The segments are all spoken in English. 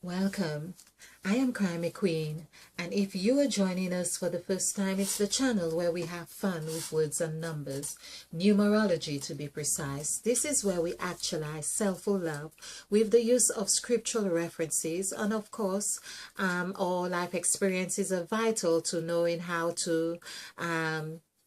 Welcome. I am Crime Queen, and if you are joining us for the first time, it's the channel where we have fun with words and numbers, numerology to be precise. This is where we actualize self-love with the use of scriptural references, and of course, our life experiences are vital to knowing how to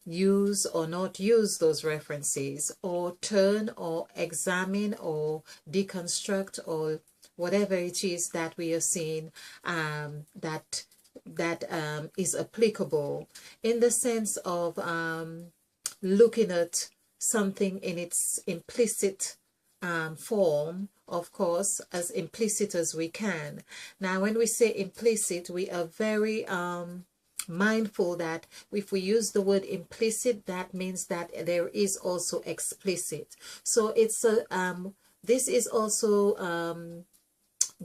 use or not use those references, or turn or examine or deconstruct or whatever it is that we are seeing that is applicable in the sense of looking at something in its implicit form, of course, as implicit as we can. Now, when we say implicit, we are very mindful that if we use the word implicit, that means that there is also explicit. So it's this is also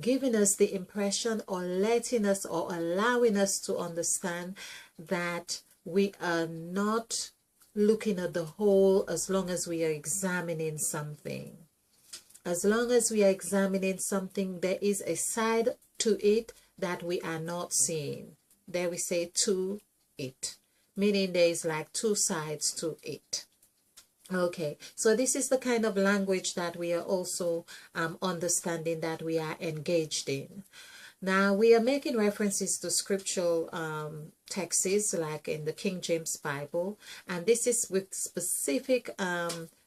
giving us the impression, or letting us or allowing us to understand that we are not looking at the whole as long as we are examining something. As long as we are examining something, there is a side to it that we are not seeing. There we say to it, meaning there is like two sides to it. Okay, so this is the kind of language that we are also understanding that we are engaged in. Now, we are making references to scriptural texts like in the King James Bible, and this is with specific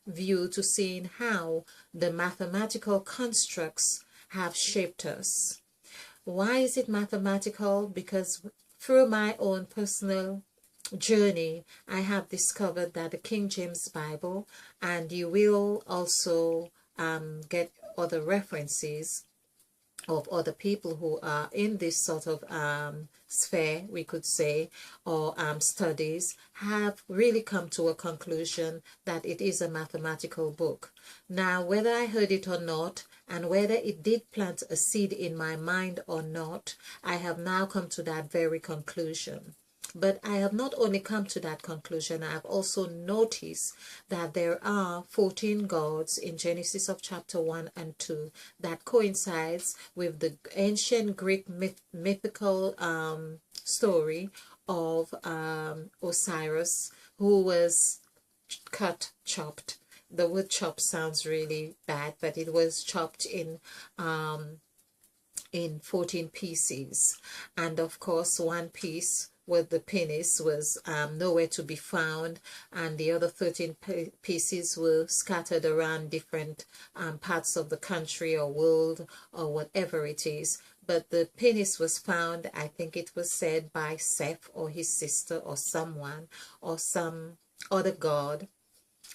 view to seeing how the mathematical constructs have shaped us. Why is it mathematical? Because through my own personal journey, I have discovered that the King James Bible, and you will also get other references of other people who are in this sort of sphere, we could say, or studies, have really come to a conclusion that it is a mathematical book. Now, whether I heard it or not, and whether it did plant a seed in my mind or not, I have now come to that very conclusion. But I have not only come to that conclusion, I have also noticed that there are 14 gods in Genesis of chapter 1 and 2 that coincides with the ancient Greek mythical story of Osiris, who was chopped. The word chop sounds really bad, but it was chopped in 14 pieces. And of course, one piece with the penis was nowhere to be found, and the other 13 pieces were scattered around different parts of the country or world or whatever it is. But the penis was found, I think it was said, by Seth or his sister or someone or some other god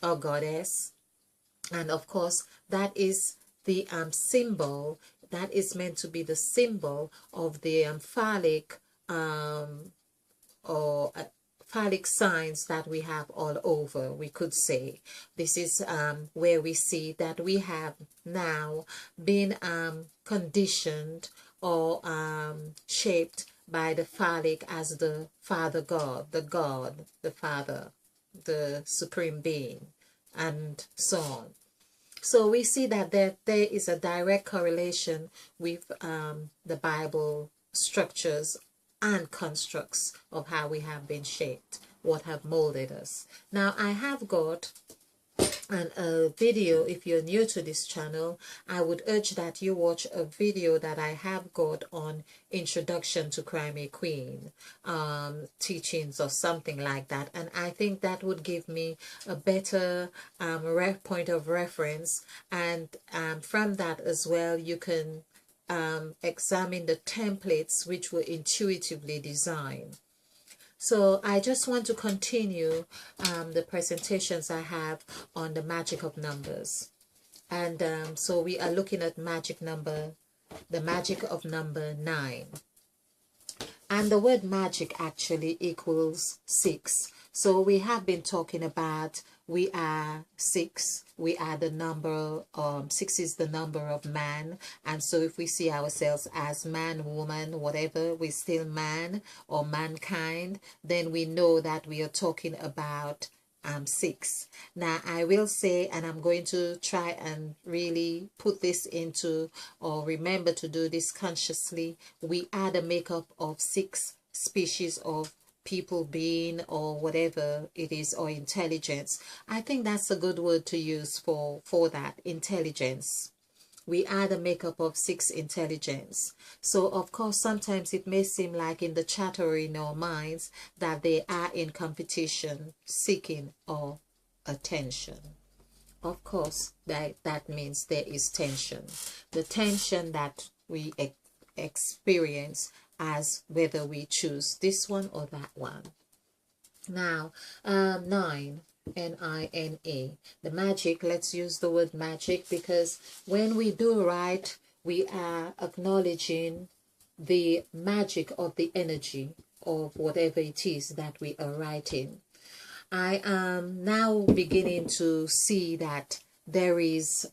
or goddess. And of course, that is the symbol, that is meant to be the symbol of the phallic or phallic signs that we have all over, we could say. This is where we see that we have now been conditioned or shaped by the phallic as the Father God, the Father, the Supreme Being, and so on. So we see that there is a direct correlation with the Bible structures and constructs of how we have been shaped, what have molded us. Now, I have got a video. If you're new to this channel, I would urge that you watch a video that I have got on Introduction to Crime Queen teachings or something like that, and I think that would give me a better point of reference, and from that as well you can examine the templates which were intuitively designed. So I just want to continue the presentations I have on the magic of numbers. And so we are looking at the magic of number 9. And the word magic actually equals 6. So we have been talking about we are 6. We are the number, 6 is the number of man. And so if we see ourselves as man, woman, whatever, we're still man or mankind, then we know that we are talking about 6. Now I will say, and I'm going to try and really put this into, or remember to do this consciously, we are the makeup of 6 species of people, being, or whatever it is, or intelligence. I think that's a good word to use for that, intelligence. We are the makeup of 6 intelligence. So of course sometimes it may seem like in the chatter in our minds that they are in competition, seeking or attention. Of course that means there is tension, the tension that we experience as whether we choose this one or that one. Now 9, N-I-N-A, the magic. Let's use the word magic, because when we do right, we are acknowledging the magic of the energy of whatever it is that we are writing. I am now beginning to see that there is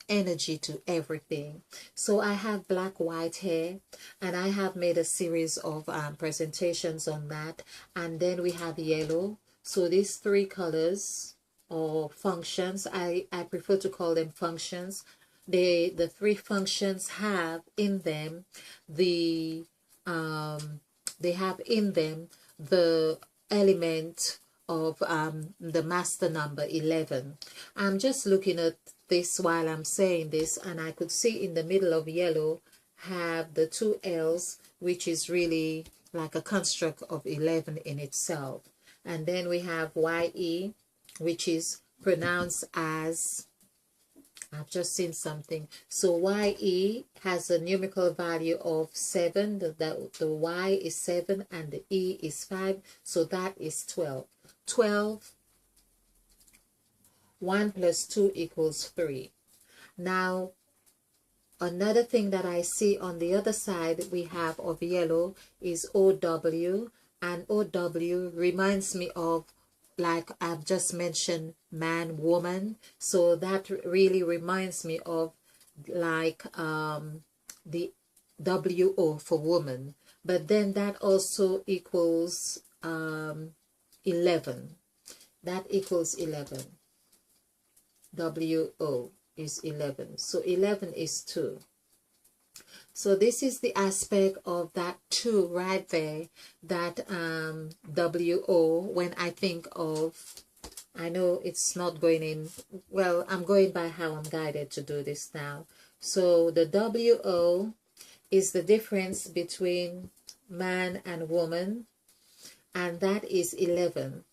energy to everything. So I have black white hair, and I have made a series of presentations on that. And then we have yellow. So these 3 colors or functions, I prefer to call them functions. The 3 functions have in them the the element of the master number 11. I'm just looking at this while I'm saying this, and I could see in the middle of yellow have the 2 L's, which is really like a construct of 11 in itself. And then we have YE, which is pronounced as, I've just seen something. So YE has a numerical value of 7. The Y is 7 and the E is 5. So that is 12. 12, 1 plus 2 equals 3. Now, another thing that I see on the other side we have of yellow is OW. And OW reminds me of, like I've just mentioned, man, woman. So that really reminds me of like the WO for woman. But then that also equals 11. That equals 11. WO is 11. So 11 is 2. So this is the aspect of that 2 right there, that WO. When I think of, I know it's not going in, well, I'm going by how I'm guided to do this now. So the WO is the difference between man and woman, and that is 11.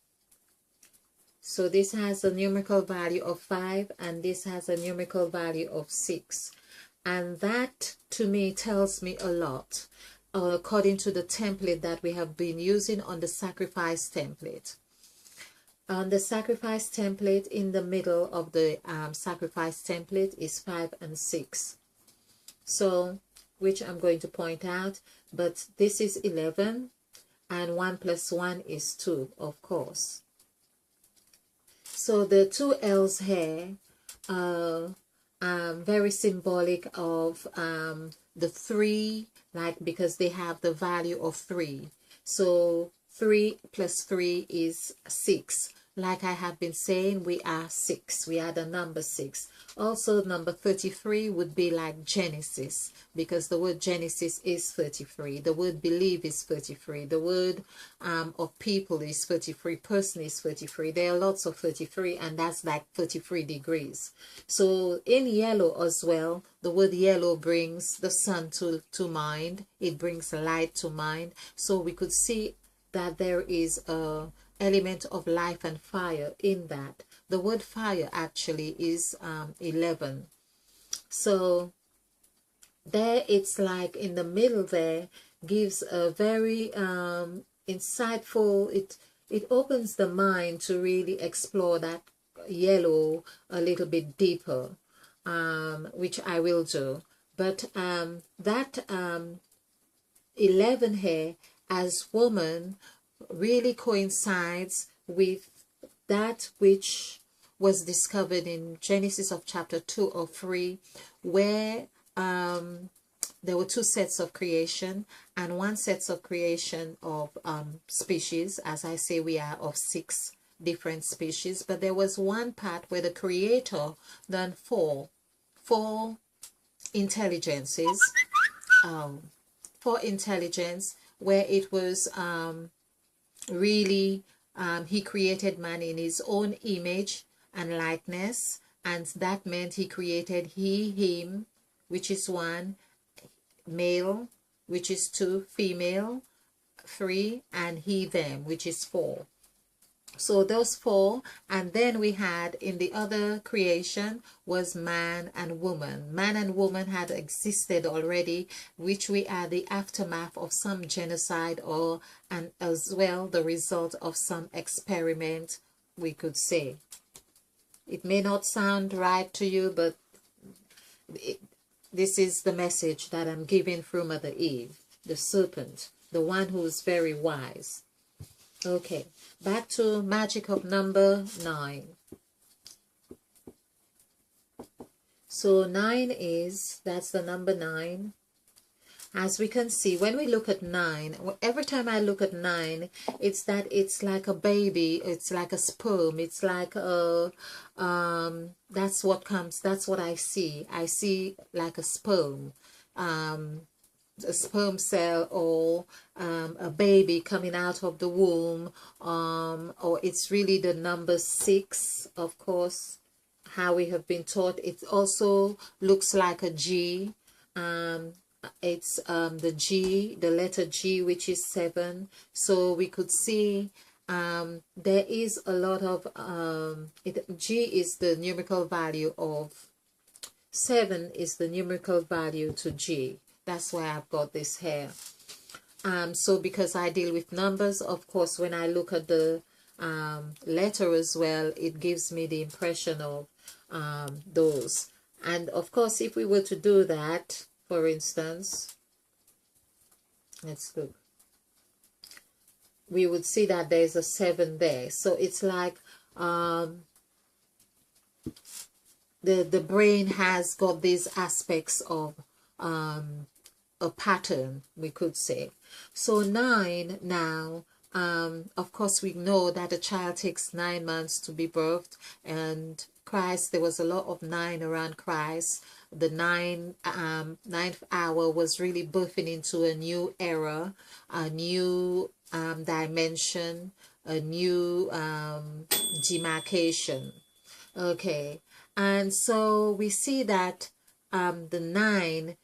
So this has a numerical value of 5, and this has a numerical value of 6. And that to me tells me a lot, according to the template that we have been using on the sacrifice template. On the sacrifice template, in the middle of the sacrifice template is 5 and 6. So, which I'm going to point out, but this is 11, and 1 plus 1 is 2, of course. So the 2 L's here are very symbolic of the 3, like, because they have the value of 3. So 3 plus 3 is 6. Like I have been saying, we are 6. We are the number 6. Also, number 33 would be like Genesis, because the word Genesis is 33. The word believe is 33. The word of people is 33. Person is 33. There are lots of 33, and that's like 33 degrees. So in yellow as well, the word yellow brings the sun to mind. It brings light to mind. So we could see that there is a element of life and fire in that. The word fire actually is 11. So there, it's like in the middle there, gives a very insightful, it opens the mind to really explore that yellow a little bit deeper, which I will do. But that 11 here as woman really coincides with that which was discovered in Genesis of chapter 2 or 3, where there were 2 sets of creation and 1 set of creation of species. As I say, we are of 6 different species, but there was one part where the creator done four intelligences, for intelligence, where it was really he created man in his own image and likeness, and that meant he created he, him, which is one, male, which is two, female, three, and he, them, which is four. So those four, and then we had in the other creation was man and woman. Man and woman had existed already, which we are the aftermath of some genocide, or and as well the result of some experiment, we could say. It may not sound right to you, but this is the message that I'm giving through Mother Eve, the serpent, the one who is very wise. Okay, back to magic of number 9. So 9 is, that's the number 9. As we can see, when we look at 9, every time I look at 9, it's that it's like a baby, it's like a sperm, it's like a, that's what comes, that's what I see. I see like a sperm cell, or a baby coming out of the womb, or it's really the number 6, of course, how we have been taught. It also looks like a G. It's the G, the letter G, which is 7. So we could see there is a lot of G is the numerical value of 7, is the numerical value to G. That's why I've got this here. So because I deal with numbers, of course, when I look at the letter as well, it gives me the impression of those. And of course, if we were to do that, for instance, let's look, we would see that there's a 7 there. So it's like the brain has got these aspects of a pattern, we could say. So 9 now, of course we know that a child takes 9 months to be birthed, and Christ, there was a lot of 9 around Christ. The 9th hour was really birthing into a new era, a new dimension, a new demarcation. Okay, and so we see that the 9,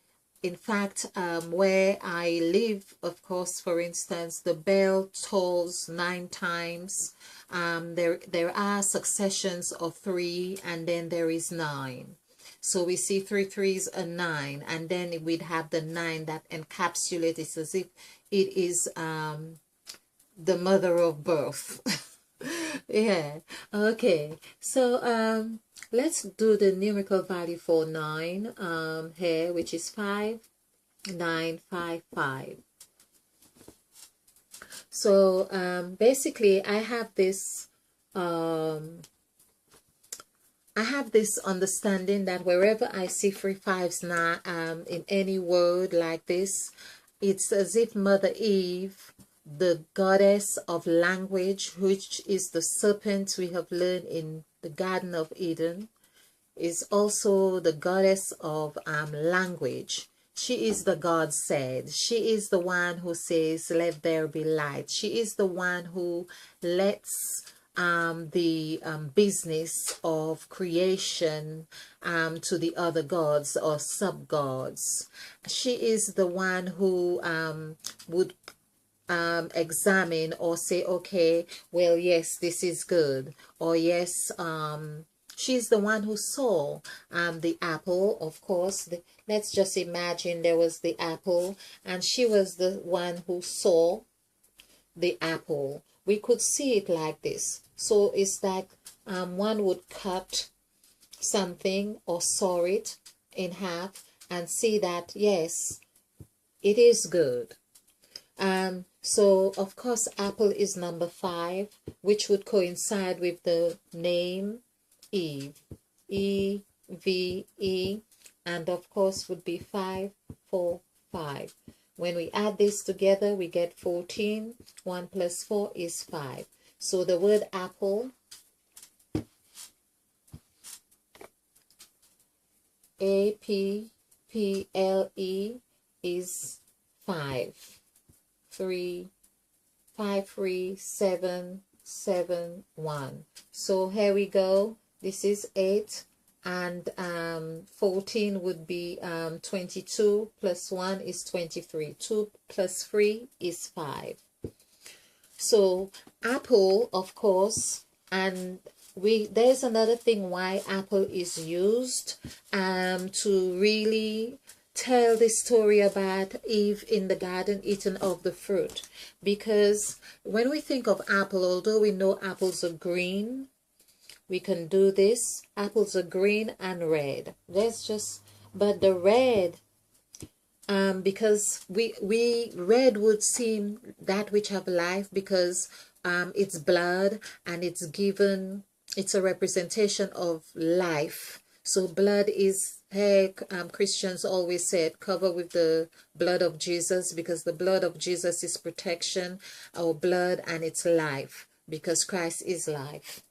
in fact, where I live, of course, for instance, the bell tolls 9 times. There are successions of 3, and then there is 9. So we see 3 3s and 9, and then we'd have the 9 that encapsulates it as if it is the mother of birth. Yeah. Okay. So let's do the numerical value for 9 here, which is 5955. So basically I have this understanding that wherever I see 3 5s now in any word like this, it's as if Mother Eve, the goddess of language, which is the serpent we have learned in the Garden of Eden, is also the goddess of language. She is the God said. She is the one who says, let there be light. She is the one who lets the business of creation to the other gods or sub-gods. She is the one who would examine or say, okay, well, yes, this is good, or yes, she's the one who saw the apple, of course. Let's just imagine there was the apple, and she was the one who saw the apple. We could see it like this. So it's like one would cut something or saw it in half and see that, yes, it is good. So of course apple is number 5, which would coincide with the name Eve, E-V-E, and of course would be 5 4 5. When we add this together, we get 14. 1 plus 4 is 5. So the word apple, APPLE, is 5. 3, 5, 3, 7, 7, 1. So here we go. This is 8, and 14 would be 22 plus 1 is 23. 2 plus 3 is 5. So apple, of course, and there's another thing why apple is used to really tell the story about Eve in the garden eating of the fruit. Because when we think of apple, although we know apples are green, we can do this. Apples are green and red. But the red, because we red would seem that which have life, because it's blood, and it's a representation of life. So blood is, hey, Christians always said, cover with the blood of Jesus, because the blood of Jesus is protection, our blood, and it's life, because Christ is life.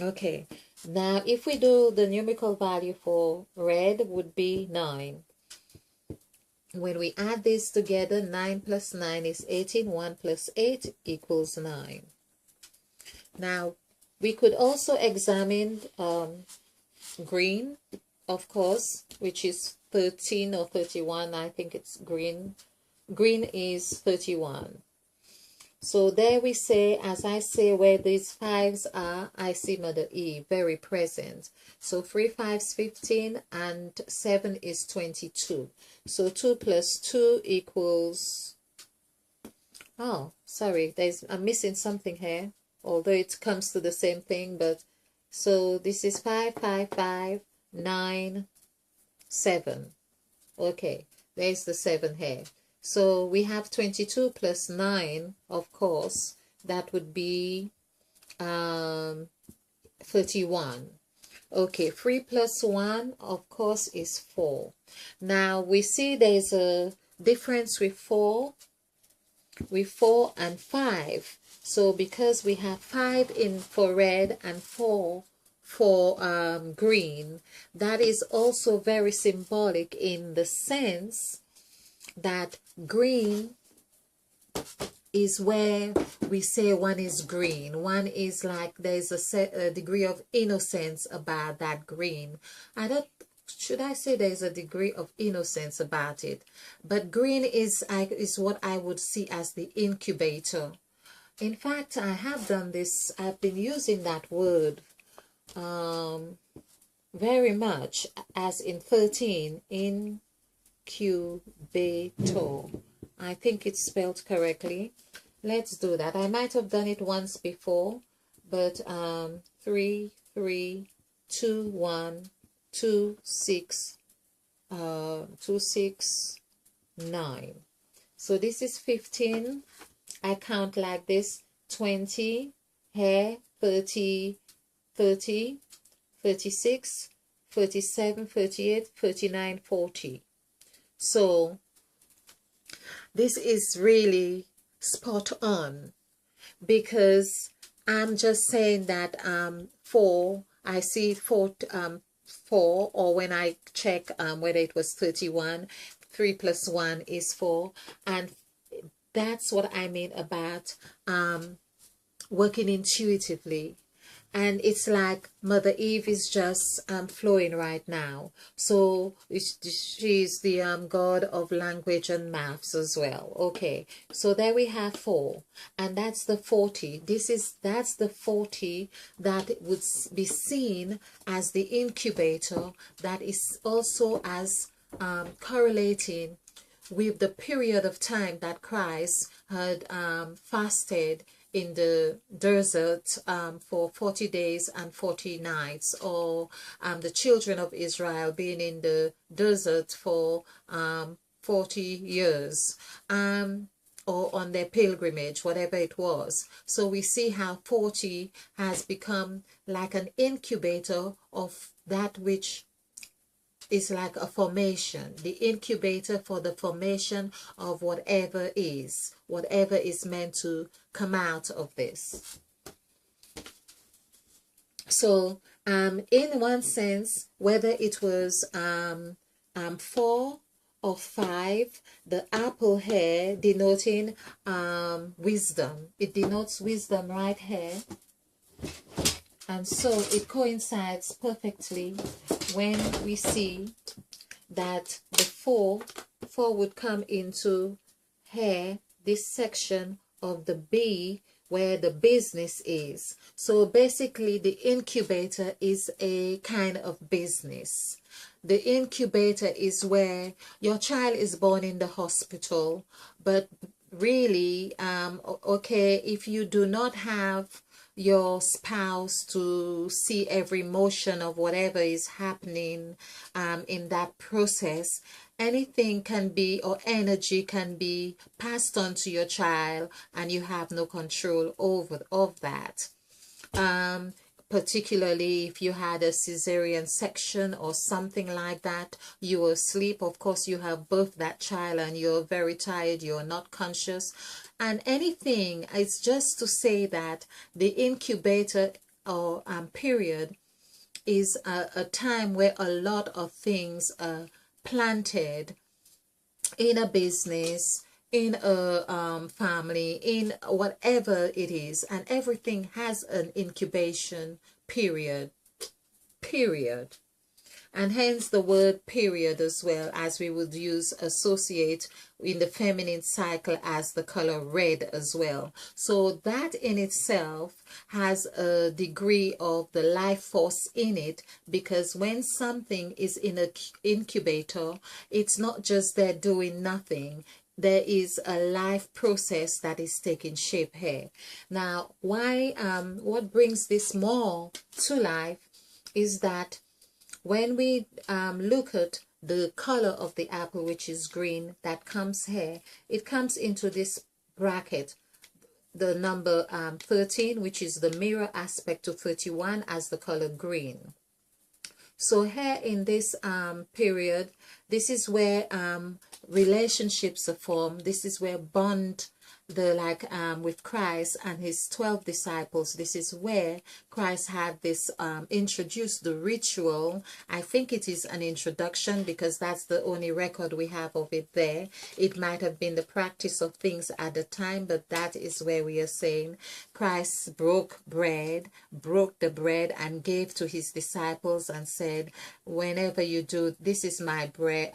Okay, now if we do the numerical value for red would be 9. When we add this together, 9 plus 9 is 18. 1 plus 8 equals 9. Now, we could also examine green, of course, which is 13 or 31. I think it's green. Green is 31. So there we say, as I say, where these 5s are, I see Mother Eve, very present. So 3 5s 15, and 7 is 22. So 2 plus 2 equals, oh, sorry, I'm missing something here, although it comes to the same thing, but so this is 5, 5, 5, 9, 7. Okay, there's the 7 here. So we have 22 plus 9, of course, that would be 31. Okay, 3 plus 1, of course, is 4. Now, we see there's a difference with 4 and 5. So because we have 5 for red and 4 for green, that is also very symbolic in the sense that green is where we say one is green. One is like there's a degree of innocence about that green. Should I say there's a degree of innocence about it? But green is what I would see as the incubator. In fact, I have done this. I've been using that word very much, as in 13, incubator. I think it's spelled correctly. Let's do that. I might have done it once before, but 3, 3, 2, 1, 2, 6, 2, 6, 9. So this is 15. I count like this: 20, here, 30, 30, 36, 37, 38, 39, 40. So this is really spot on, because I'm just saying that 4, I see 4, 4, or when I check whether it was 31, 3 plus 1 is 4, and that's what I mean about working intuitively. And it's like Mother Eve is just flowing right now. So she's the god of language and maths as well. Okay, so there we have 4, and that's the 40. That's the 40 that would be seen as the incubator, that is also as correlating with the period of time that Christ had fasted in the desert for 40 days and 40 nights, or the children of Israel being in the desert for 40 years, or on their pilgrimage, whatever it was. So we see how 40 has become like an incubator of that which is like a formation, the incubator for the formation of whatever is meant to come out of this. So in one sense, whether it was 4 or 5, the apple here denoting wisdom. It denotes wisdom right here. And so it coincides perfectly when we see that the 4 would come into here, this section of the B where the business is. So basically the incubator is a kind of business. The incubator is where your child is born in the hospital, but really, okay, if you do not have your spouse to see every motion of whatever is happening in that process, anything can be, or energy can be passed on to your child, and you have no control over of that. Particularly if you had a cesarean section or something like that, you were asleep, of course you have birthed that child and you're very tired, you're not conscious, and anything. It's just to say that the incubator or period is a time where a lot of things are planted in a business, in a family, in whatever it is, and everything has an incubation period. And hence the word period as well, as we would use associate in the feminine cycle as the color red as well. So that in itself has a degree of the life force in it, because when something is in an incubator, it's not just there doing nothing. There is a life process that is taking shape here. Now, why what brings this more to life is that when we look at the color of the apple, which is green, that comes here, it comes into this bracket, the number 13, which is the mirror aspect to 31 as the color green. So here in this period, this is where relationships are formed. This is where bond, with Christ and his 12 disciples. This is where Christ had this introduced the ritual. I think it is an introduction because that's the only record we have of it there. It might have been the practice of things at the time, but that is where we are saying Christ broke the bread and gave to his disciples and said, whenever you do, this is my bread,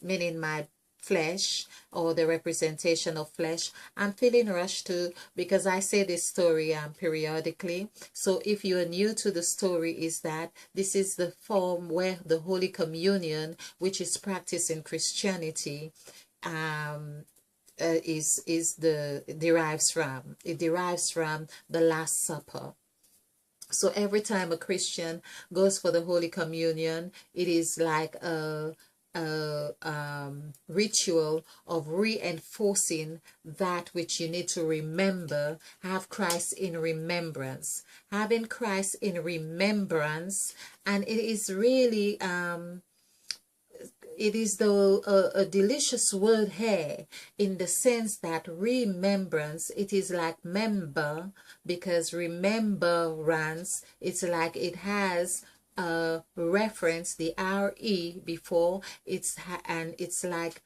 meaning my flesh, or the representation of flesh. I'm feeling rushed too because I say this story periodically. So if you are new to the story, is that this is the form where the Holy Communion, which is practiced in Christianity, derives from. It derives from the Last Supper. So every time a Christian goes for the Holy Communion, it is like a ritual of reinforcing that which you need to remember. Have Christ in remembrance. Having Christ in remembrance, and it is really it is a delicious word here, in the sense that remembrance, it is like member, because remembrance, it's like it has reference, the re before and it's like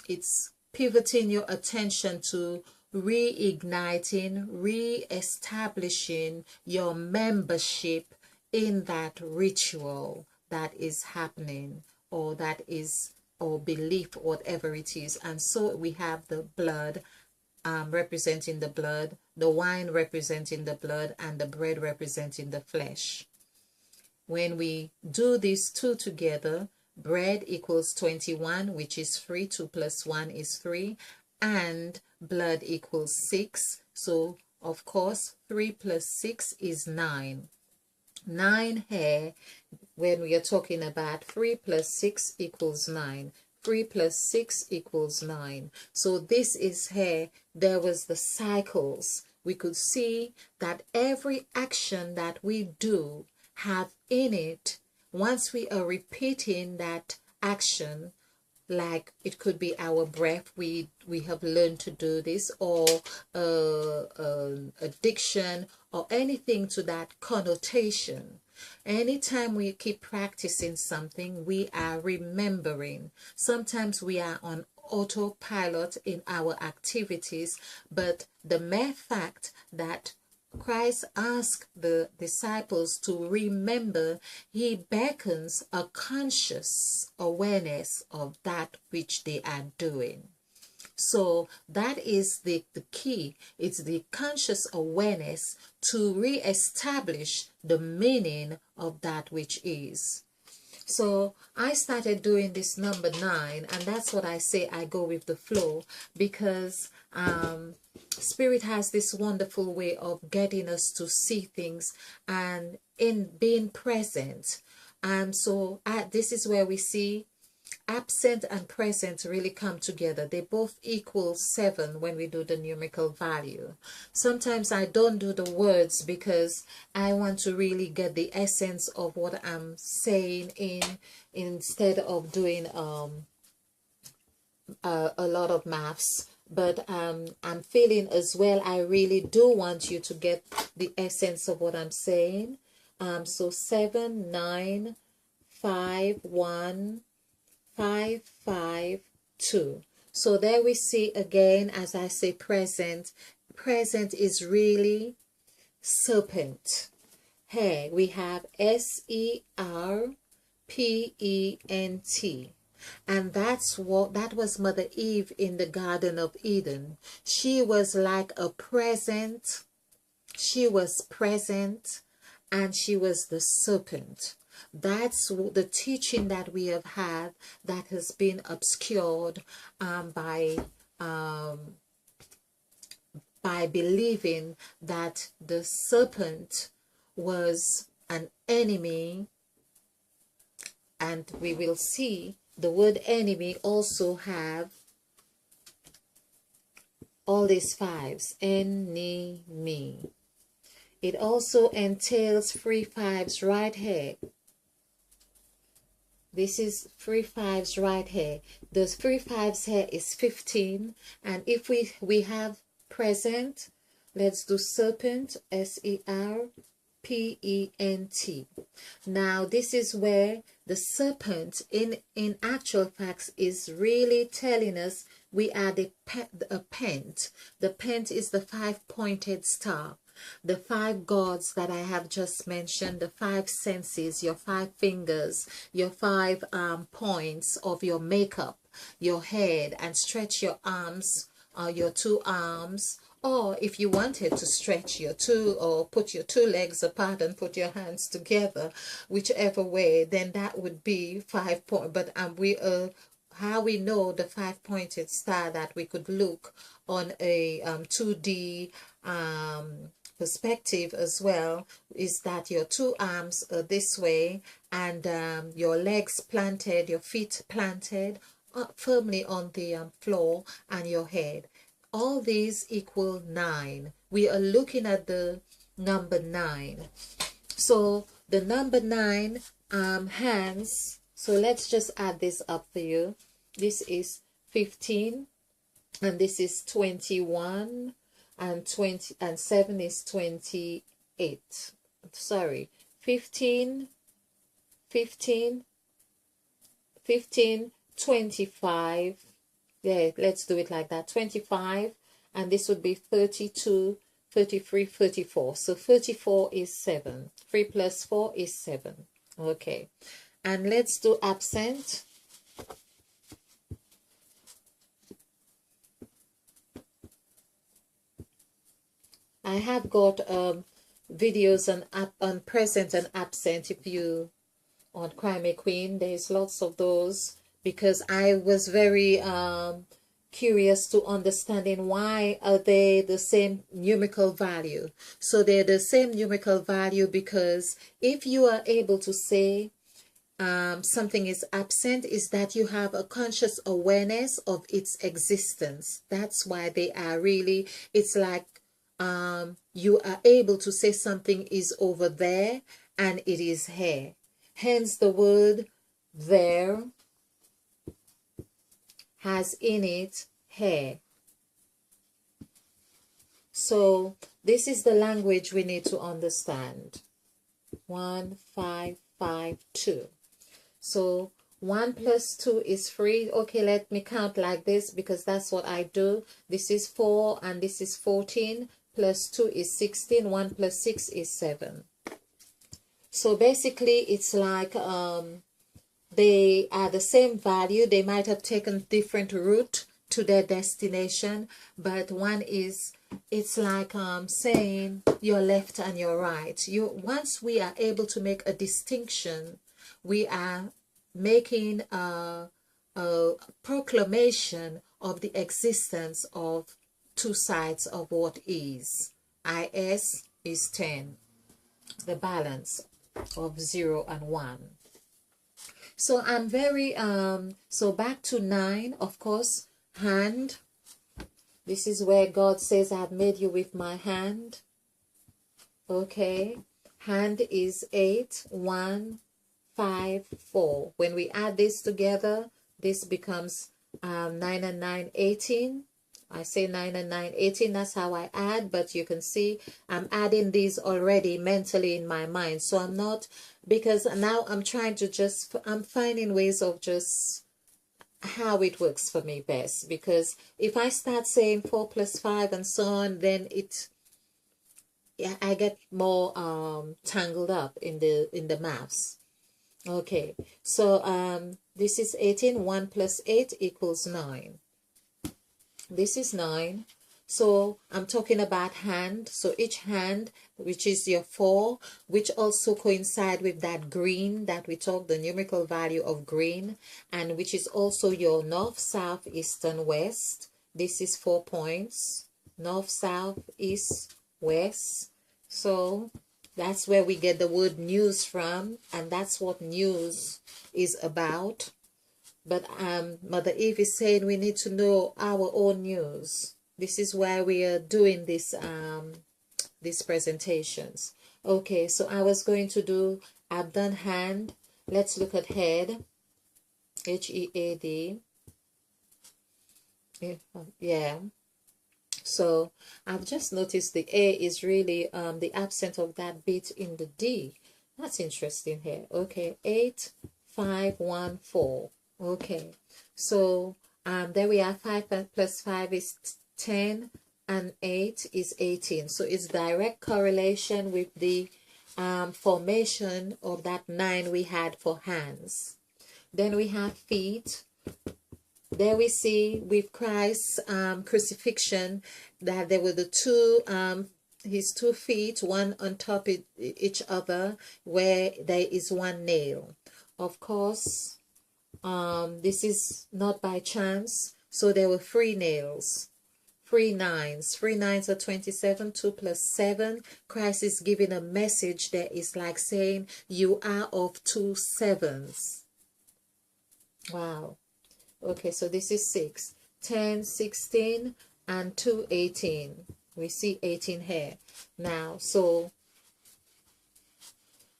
it's pivoting your attention to reigniting, re-establishing your membership in that ritual that is happening, or that is, or belief, whatever it is. And so we have the blood representing the blood, the wine representing the blood, and the bread representing the flesh. When we do these two together, bread equals 21, which is 3. 2 plus 1 is 3. And blood equals 6. So, of course, 3 plus 6 is 9. 9 here, when we are talking about 3 plus 6 equals 9. 3 plus 6 equals 9. So this is here, there was the cycles. We could see that every action that we do have in it, once we are repeating that action, like it could be our breath. We have learned to do this, or addiction, or anything to that connotation. Anytime we keep practicing something, we are remembering. Sometimes we are on autopilot in our activities, but the mere fact that Christ asked the disciples to remember, he beckons a conscious awareness of that which they are doing. So that is the key. It's the conscious awareness to re-establish the meaning of that which is. So I started doing this number 9, and that's what I say, I go with the flow, because Spirit has this wonderful way of getting us to see things and in being present. So this is where we see absent and present really come together. They both equal 7 when we do the numerical value. Sometimes I don't do the words because I want to really get the essence of what I'm saying instead of doing a lot of maths. But I'm feeling as well, I really do want you to get the essence of what I'm saying. So 7, 9, 5, 1, 5, 5, 2. So there we see again, as I say, present. Present is really serpent. Here we have SERPENT. And that was Mother Eve in the Garden of Eden. She was like a present. She was present, and she was the serpent. That's the teaching that we have had that has been obscured by believing that the serpent was an enemy. And we will see the word enemy also have all these 5s. Enemy. It also entails 3 5s right here. This is 3 5s right here. The 3 5s here is 15. And if we have present, let's do serpent, SERPENT. Now this is where the serpent in actual facts is really telling us we are a pent. The pent is the 5-pointed star. The 5 gods that I have just mentioned, the 5 senses, your 5 fingers, your 5 points of your makeup, your head, and stretch your arms, your 2 arms, or if you wanted to stretch your 2 or put your 2 legs apart and put your hands together, whichever way, then that would be 5 points. But how we know the 5-pointed star, that we could look on a 2D perspective as well, is that your 2 arms are this way, and your legs planted, your feet planted firmly on the floor, and your head. All these equal 9. We are looking at the number 9. So the number 9 hands. So let's just add this up for you. This is 15, and this is 21, and 20, and 7 is 28. Sorry, 15, 15, 15, 25. Yeah, let's do it like that. 25, and this would be 32, 33, 34. So 34 is 7. 3 plus 4 is 7. Okay, and let's do absent. I have got videos on present and absent. If you on Crime a Queen, there's lots of those, because I was very curious to understanding why are they the same numerical value. So they're the same numerical value because if you are able to say something is absent, is that you have a conscious awareness of its existence. That's why they are really, it's like you are able to say something is over there and it is here. Hence the word there. has in it hair. So this is the language we need to understand. 1, 5, 5, 2. So 1 plus 2 is 3. Okay, let me count like this because that's what I do. This is 4 and this is 14. Plus 2 is 16. 1 plus 6 is 7. So basically it's like they are the same value. They might have taken different route to their destination, but one is, it's like saying your left and your right. Once we are able to make a distinction, we are making a proclamation of the existence of two sides of what is. Is is 10, the balance of 0 and 1. So I'm very so back to 9, of course. Hand, this is where God says I've made you with my hand. Okay, hand is 8, 1, 5, 4. When we add this together, this becomes 9 and 9, 18. I say 9 and 9, 18. That's how I add, but you can see I'm adding these already mentally in my mind. So I'm not, because now I'm trying to just, I'm finding ways of just how it works for me best. Because if I start saying 4 plus 5 and so on, then I get more tangled up in the maths. Okay, so this is 18. 1 plus 8 equals 9. This is 9. So I'm talking about hand. So each hand, which is your 4, which also coincide with that green that we talked, the numerical value of green, and which is also your north, south, east, and west. This is 4 points. North, south, east, west. So that's where we get the word news from, and that's what news is about. But Mother Eve is saying we need to know our own news. This is why we are doing this these presentations. Okay, so I was going to do, I've done hand. Let's look at head. H-E-A-D. Yeah. So I've just noticed the A is really the absence of that bit in the D. That's interesting here. Okay, 8, 5, 1, 4. Okay, so there we are. 5 plus 5 is 10 and 8 is 18. So it's direct correlation with the formation of that 9 we had for hands. Then we have feet. There we see with Christ's crucifixion that there were the two, his 2 feet, one on top of each other, where there is 1 nail. Of course, this is not by chance. So there were 3 nails, 3 9s. 3 9s are 27. 2 plus 7. Christ is giving a message that is like saying you are of 2 7s. Wow. Okay, so this is 6, 10, 16, and 2, 18. We see 18 here. Now, so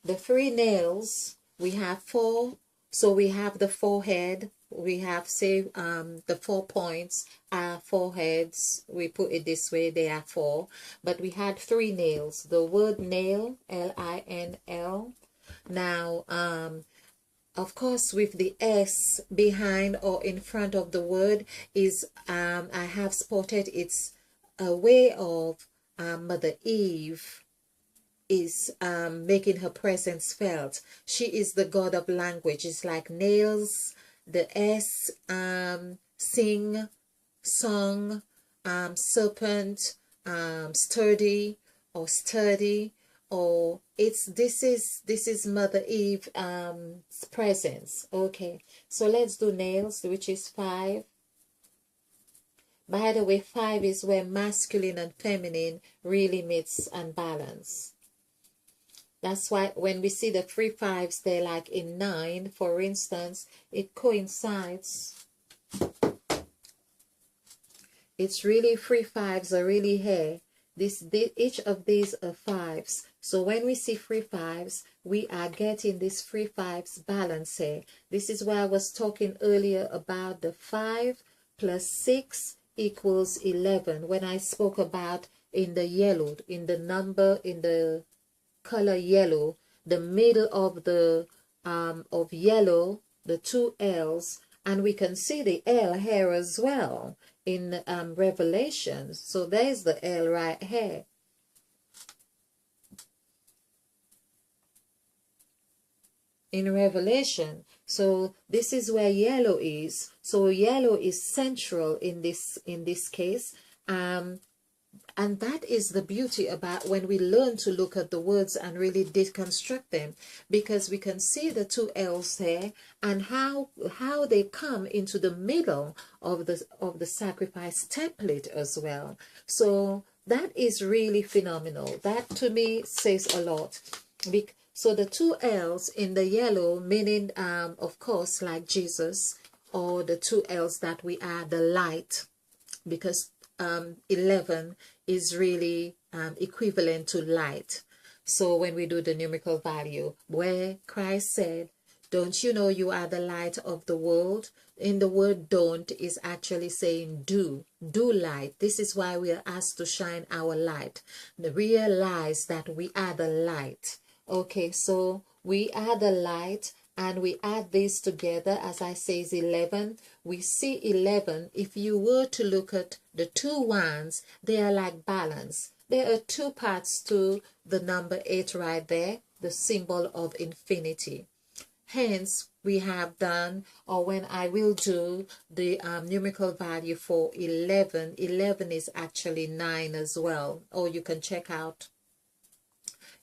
the 3 nails, we have 4. So we have the forehead. We have, say, the 4 points are foreheads. We put it this way, they are 4. But we had 3 nails. The word nail, L-I-N-L. Now, of course, with the S behind or in front of the word is, I have spotted it's a way of Mother Eve is making her presence felt. She is the god of language. It's like nails, the S, sing, song, serpent, sturdy or sturdy, or this is Mother Eve presence. Okay, so let's do nails, which is 5. By the way, 5 is where masculine and feminine really meets and balance. That's why when we see the 3 5s, they're like in 9, for instance, it coincides. It's really 3 5s are really here. Each of these are 5s. So when we see 3 5s, we are getting this 3 5s balance here. This is why I was talking earlier about the 5 plus 6 equals 11. When I spoke about in the yellow, in the color yellow, the middle of yellow, the two L's, and we can see the L here as well in Revelation. So there's the L right here. In Revelation. So this is where yellow is. So yellow is central in this case. And that is the beauty about when we learn to look at the words and really deconstruct them, because we can see the two L's there and how they come into the middle of the sacrifice template as well. So that is really phenomenal. That to me says a lot. So the two L's in the yellow, meaning of course like Jesus, or the two L's that we add the light, because 11 is really equivalent to light. So when we do the numerical value, where Christ said, don't you know you are the light of the world? In the word don't is actually saying do light. This is why we are asked to shine our light. Realize that we are the light. Okay, so we are the light, and we add these together, as I say, is 11. We see 11. If you were to look at the two ones, they are like balance. There are two parts to the number 8 right there, the symbol of infinity. Hence, we have done, or when I will do the numerical value for 11, 11 is actually 9 as well. Or you can check out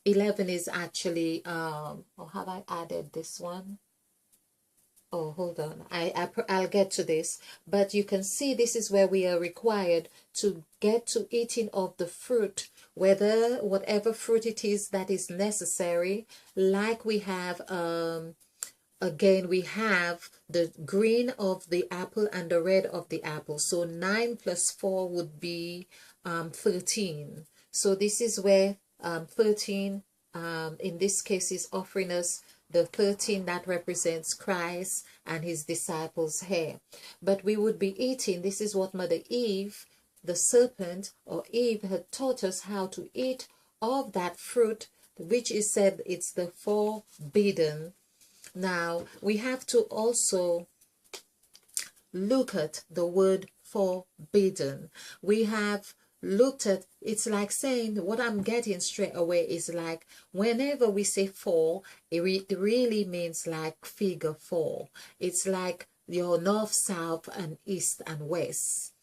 11 is actually, oh, have I added this one? Oh, hold on. I'll get to this. But you can see this is where we are required to get to eating of the fruit, whatever fruit it is that is necessary. Like we have, again, we have the green of the apple and the red of the apple. So 9 plus 4 would be 13. So this is where 13 in this case is offering us the 13 that represents Christ and his disciples here. But we would be eating, this is what Mother Eve, the serpent, or Eve had taught us how to eat of that fruit, which is said it's the forbidden. Now we have to also look at the word forbidden. We have looked at, it's like saying, what I'm getting straight away is like whenever we say 4, it really means like figure 4. It's like your north, south, and east and west.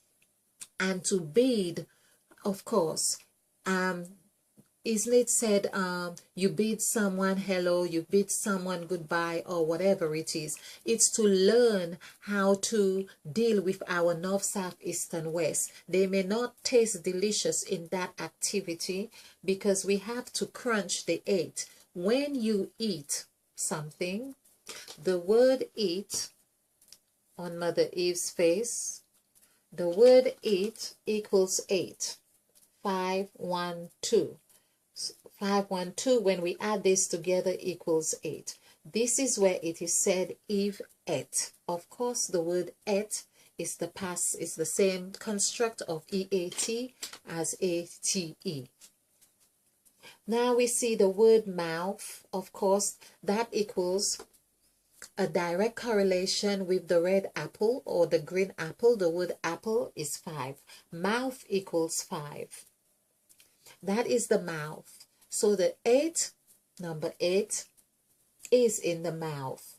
And to bid, of course, isn't it said you bid someone hello, you bid someone goodbye, or whatever it is. It's to learn how to deal with our north, south, east, and west. They may not taste delicious in that activity because we have to crunch the 8. When you eat something, the word eat on Mother Eve's face, the word eat equals 8. 5, 1, 2. 5, 1, 2, when we add this together equals 8. This is where it is said Eve ate. Of course, the word ate is the past, is the same construct of EAT as ATE. Now we see the word mouth. Of course, that equals a direct correlation with the red apple or the green apple. The word apple is 5. Mouth equals 5. That is the mouth. So the 8, number 8, is in the mouth.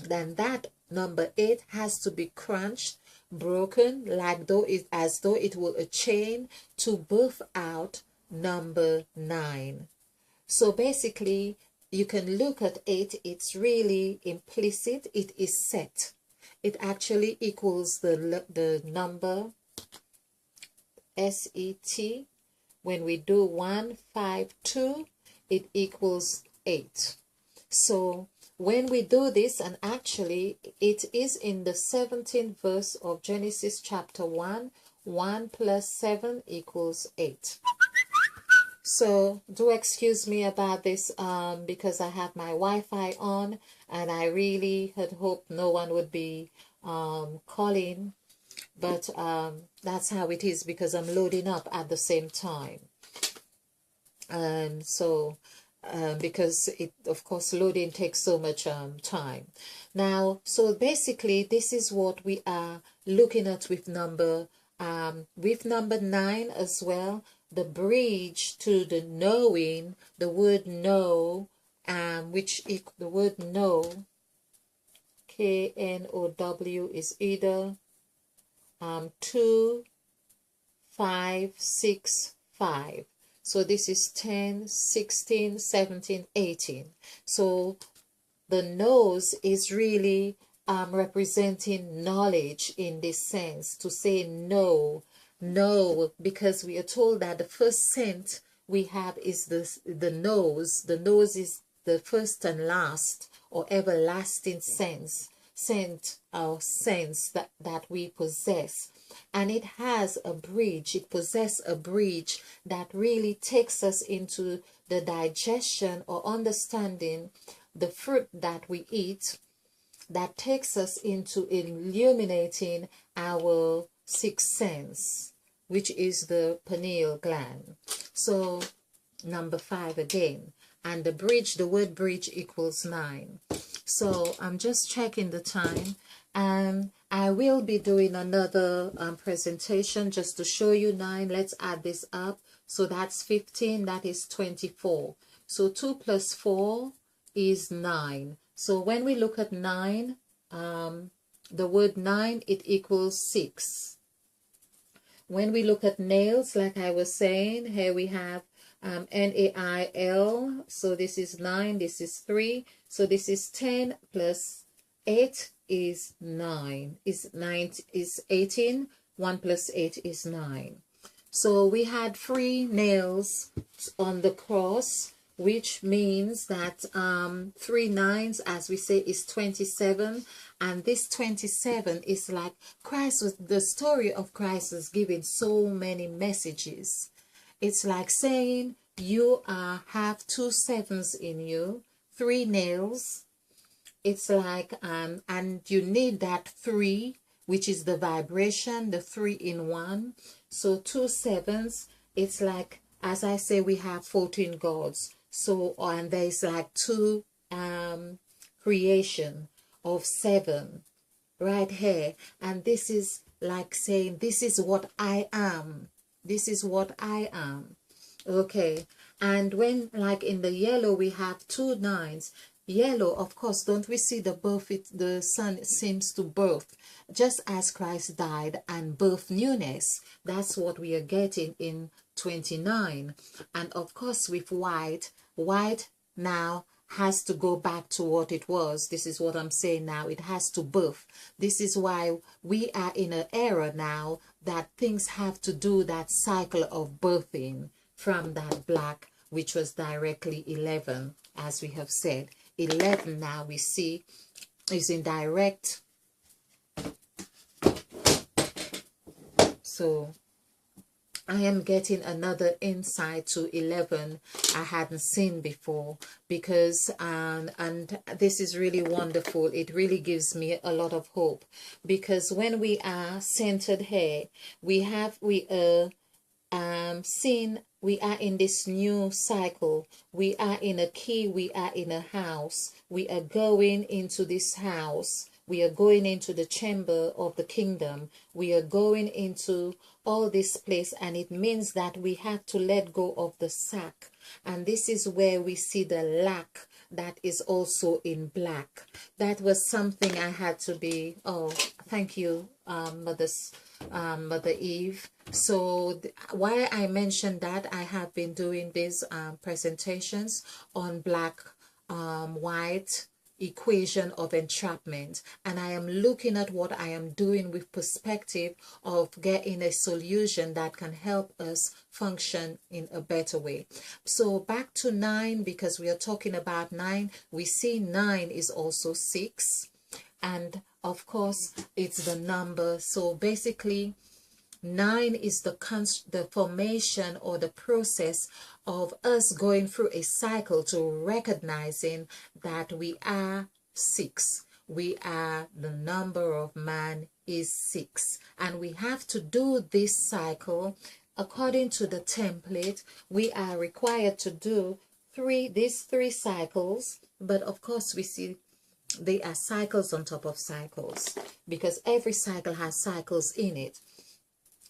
Then that number 8 has to be crunched, broken, like as though it were a chain to birth out number 9. So basically, you can look at 8, it's really implicit, it is set. It actually equals the number SET. When we do 1, 5, 2, it equals 8. So when we do this, and actually it is in the 17th verse of Genesis chapter 1, 1 plus 7 equals 8. So do excuse me about this because I have my Wi-Fi on, and I really had hoped no one would be calling but that's how it is because I'm loading up at the same time. So because it, of course, loading takes so much time. Now, so basically this is what we are looking at with number 9 as well. The bridge to the knowing, the word know, which the word know, KNOW, is either 2, 5, 6, 5. So this is 10, 16, 17, 18. So the nose is really representing knowledge in this sense. To say no, because we are told that the first scent we have is the nose. The nose is the first and last or everlasting scent or sense that we possess. And it has a bridge, it possesses a bridge that really takes us into the digestion or understanding the fruit that we eat, that takes us into illuminating our sixth sense, which is the pineal gland. So number 5 again, and the bridge, the word bridge equals 9. So I'm just checking the time, and I will be doing another presentation just to show you 9. Let's add this up. So that's 15, that is 24. So 2 plus 4 is 9. So when we look at 9, the word 9, it equals 6. When we look at nails, like I was saying, here we have NAIL. So this is 9, this is 3. So this is 10 plus 8 is 9. Is 18. 1 plus 8 is 9. So we had 3 nails on the cross, which means that 3 nines, as we say, is 27. And this 27 is like Christ was, the story of Christ is giving so many messages. It's like saying you have 2 sevens in you, 3 nails. It's like, and you need that 3, which is the vibration, the 3 in 1. So 2 sevens, it's like, as I say, we have 14 gods. So, and there's like 2 creation of 7 right here. And this is like saying, this is what I am. This is what I am. Okay. And when, like in the yellow, we have 2 nines. Yellow, of course, don't we see the birth? The sun seems to birth, just as Christ died and birth newness. That's what we are getting in 29. And of course, with white now has to go back to what it was. This is what I'm saying now. It has to birth. This is why we are in an era now that things have to do that cycle of birthing from that black, which was directly 11, as we have said. 11 now we see is in direct. So I am getting another insight to 11 I hadn't seen before, because and this is really wonderful. It really gives me a lot of hope, because when we are centered here, we are in this new cycle. We are in a key, we are in a house. We are going into this house. We are going into the chamber of the kingdom. We are going into all this place, and it means that we have to let go of the sack. And this is where we see the lack that is also in black. That was something I had to be, oh, thank you, Mother Eve. So why I mentioned that, I have been doing these presentations on black, white equation of entrapment, and I am looking at what I am doing with perspective of getting a solution that can help us function in a better way. So back to 9, because we are talking about 9. We see 9 is also 6, and of course it's the number. So basically 9 is the formation or the process of us going through a cycle to recognizing that we are 6. We are the number of man is 6, and we have to do this cycle according to the template. We are required to do these three cycles, but of course we see they are cycles on top of cycles because every cycle has cycles in it.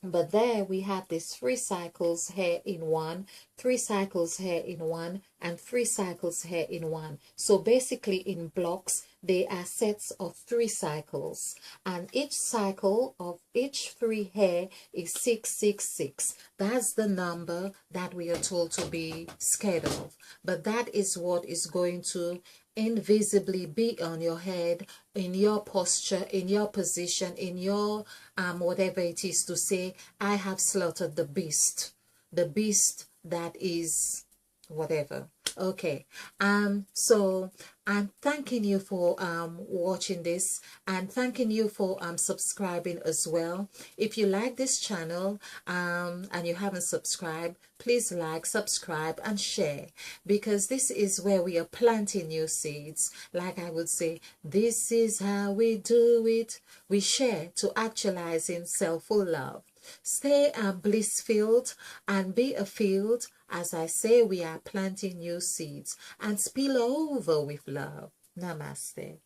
But there we have these 3 cycles here in one, 3 cycles here in one, and 3 cycles here in one. So basically in blocks, they are sets of 3 cycles. And each cycle of each 3 here is 666. That's the number that we are told to be scared of. But that is what is going to invisibly be on your head, in your posture, in your position, in your whatever it is, to say, I have slaughtered the beast that is whatever. Okay, so I'm thanking you for watching this, and thanking you for subscribing as well. If you like this channel and you haven't subscribed, please like, subscribe and share, because this is where we are planting new seeds. Like I would say, this is how we do it. We share to actualizing self-full love. Stay bliss-filled and be a field. As I say, we are planting new seeds, and spill over with love. Namaste.